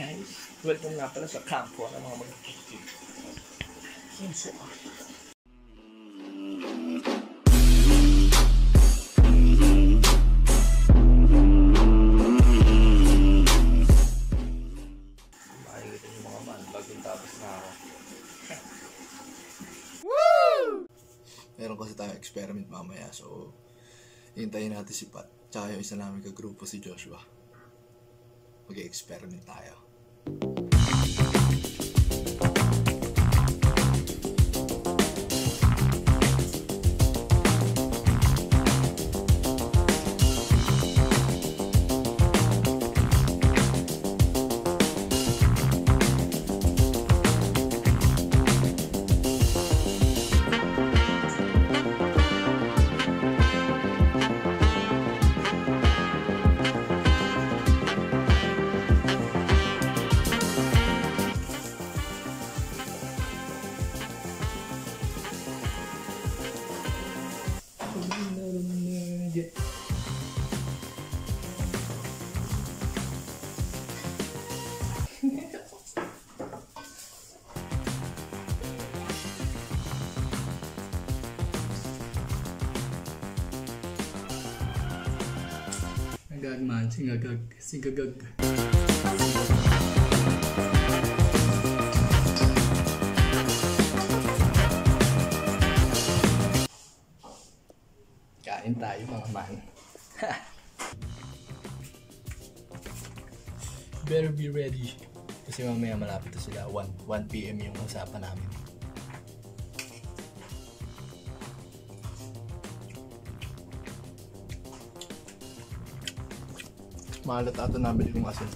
guys, welcome nga pala sa kampo ng mga mag-kitip. Info. Makikita yung mga man, bagong tapos na ako. Woo! Meron kasi tayong experiment mamaya, so hintayin natin si Pat. Tsaka yung isa namin kagrupo si Joshua. Mag-experiment tayo. Nagagman, singagag. Kain tayo mga man. Better be ready. Kasi mamaya malapit na sila. 1 PM yung usapan namin. Mahalat ato nabili kong asin.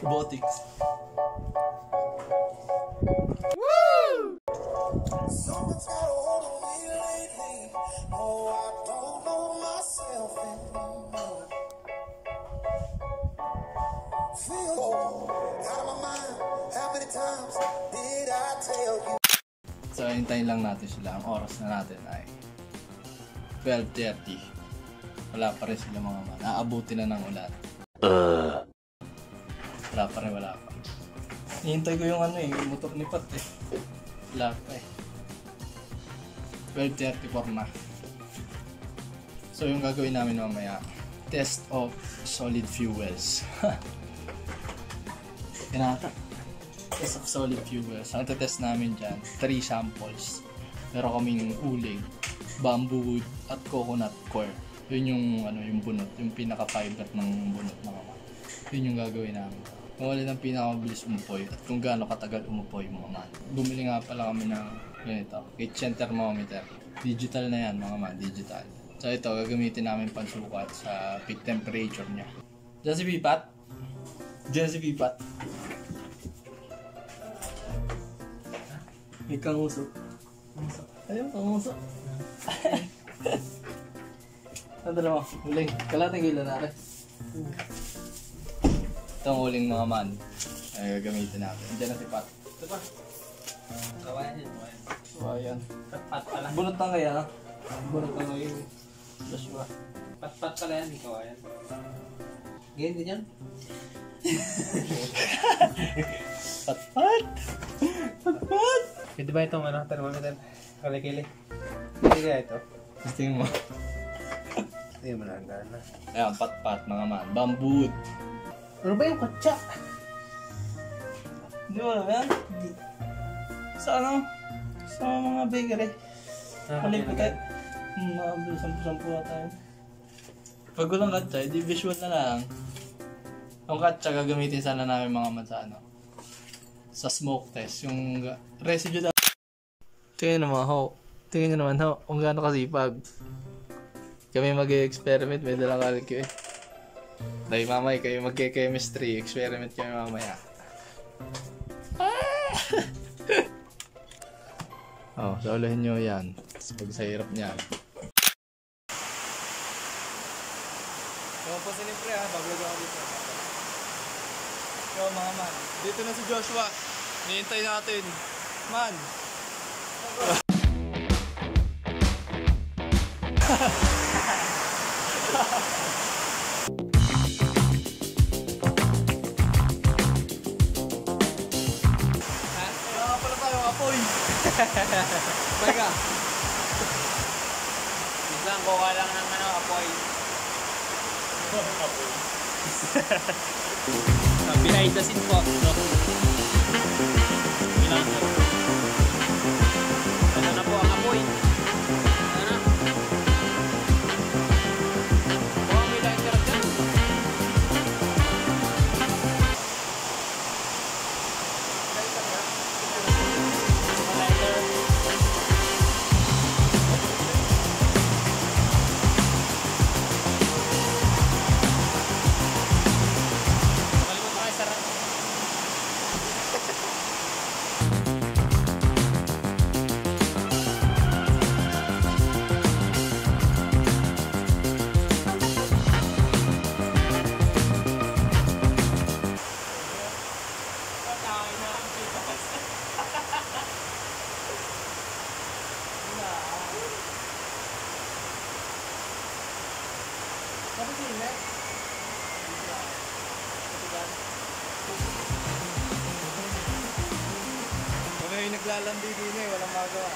Robotics. Woo! Someone's got a hold of me lately. Oh, I don't know myself anymore. Feel out of my mind. How many times did I tell you? So, hintayin lang natin sila. Ang oras na natin ay 12:30. Wala pa rin sila mga man. Aabuti na ng ulan. Wala pa. Hihintay ko yung yung motor ni Pat eh. Wala pa eh. 12:34 na. So yung gagawin namin mamaya, test of solid fuels. Kinata. Test of solid fuels. Ang test namin dyan, 3 samples. Meron kaming uling, bamboo wood, at coconut core. Yun yung yung bunot, yung pinaka-fiber ng bunot mga man. Yun yung gagawin namin. Kung wala ng pinakamabilis umupoy at kung gaano katagal umupoy mga man. Bumili nga pala kami ng ganito, kitchen thermometer. Digital na yan mga man, digital. So ito, gagamitin namin pansukat sa peak temperature niya. Diyan si Pipat. May kanguso. Ayun, kanguso. Ano dala mo? Huling. Kalating kilo na rin. Itong huling mga man ay gagamitin natin. Diyan na si Pat. Ito pa. Kawayan yun. So ayan. Pat-pat pala. Bunot lang kaya. Bunot lang kaya. Joshua. Pat-pat pala yan. Di kawayan. Ganyan din yan. Pat-pat! Pwede ba itong thermometer? Kali-kili. Hindi kaya ito. Testing mo. Hindi mo lang na. Ayan, pat-pat mga man. Bamboo. Ano ba yung kutsa? Hindi mo alam yan? Hindi. Sa sa mga bakery. Kalipitat. Mga sampu-sampu na tayo. Pag walang katsa, hindi visual na lang. Ang katsa gagamitin sana namin mga man sa sa smoke test. Yung residue na. Tingnan naman ho. Tingnan nyo naman ho. Kung gaano kasipag. Kami mag-experiment. May dalang kalkyo eh. Dahil mamay kayo mag-chemistry. Experiment kami mamaya. Oh, saulahin nyo yan. Pag sa hirap niyan. So, po sinipre ha. Bablog ako dito. Yo mga man. Dito na si Joshua. Nihintay natin. Man. Kaya pala tayo, apoy. Teka. Isang kuha lang ng apoy. Behind the scene po. No? Bilang po. Ano na po ang apoy? Ano na? Mukhang may lighter dyan. Lighter. Malimut na kayo sarap. Kami yung naglalandi din eh, walang magawa.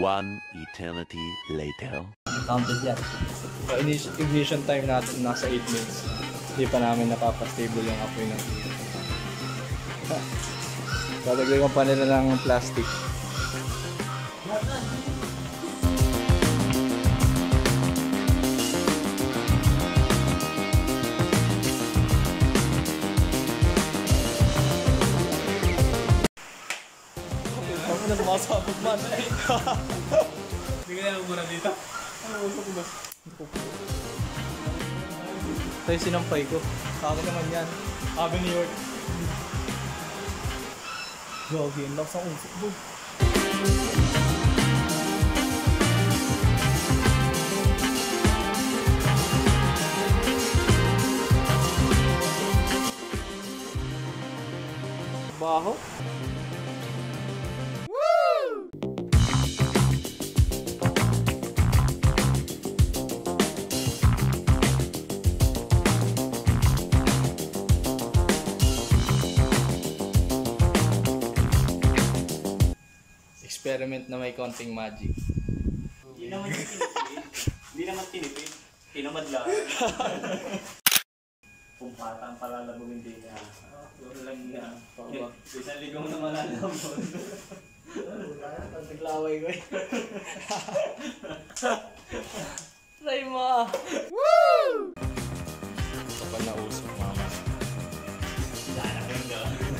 One eternity later. Counted yan. Ignition time natin nasa 8 minutes. Hindi pa namin napapastable yung apoy natin. Lalagyan pa nila ng plastic. Ako na sumasabog man. Hindi ka na muna dito. Ito yung sinampay ko. Sa akin naman yan. Sabi New York. Gogi, ang lakas ng usok doon. Baho. Experiment na may konting magic. Hindi naman tinipid. Hindi naman tinipid. Tinamad lang. Pumpatang palalabogin din niya. Doon lang niya. Isang ligaw na malalabog. Naglaway ko eh. Try mo! Woo! Ito pa na usok, mama. Dahil ako yung gawin.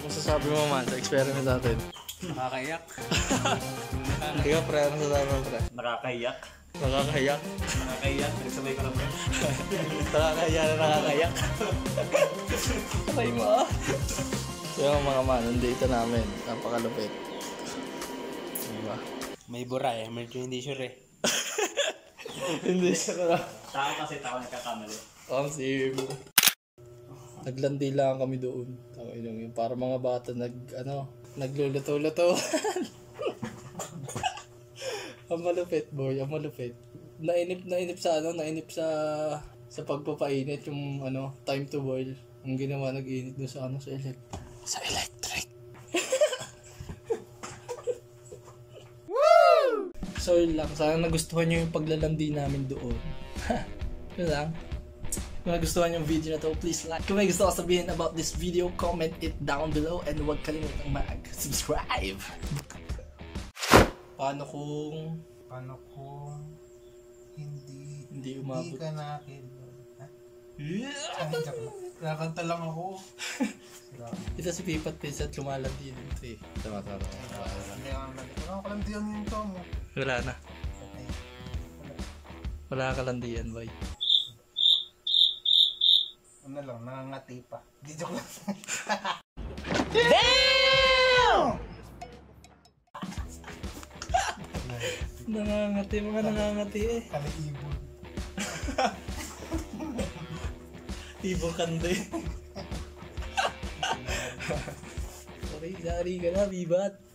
Masasabi mo man sa experiment natin? Nakakayak. Hindi ka pre, ano sasabi mo pre? Nakakayak. Nakakayak? Nakakayak. Nagsabay ko lang ba? Nakakayak na nakakayak. Try mo! So yung mga man, nandito namin. Napakalupit. Diba? May bura eh. Medyo hindi sure eh. Hindi siya ka. Tao kasi tao nagkakamali. Sim. Naglandi lang kami doon. Yung para mga bata nagluluto-luto. Ang malupit boy, ang malupit. Nainip sa pagpapainit yung time to boil. Ang ginawa nag-init doon sa electric. Woo! So yun lang, sana nagustuhan nyo yung paglalandi namin doon. Yun lang. Kung nagustuhan yung video na to, please like. Kung may gusto ka sabihin about this video, comment it down below and huwag kalimutang mag-subscribe. Paano kung hindi Hindi umabot. ka na akin. Ha? Yeah! Ay, joke lang. Nakakanta lang ako. Ito si Pipat Pinsat lumalandi dito eh. Tama. Hindi ako nalito. Nakalandiyan yung ito mo. Wala na. Ay, Wala ka landian, boy. ano lang, nangangati pa. Di joke lang. Nangangati, mga nangangati eh. Kaliibon. Ibong kande. Sorry ka na, Bibat.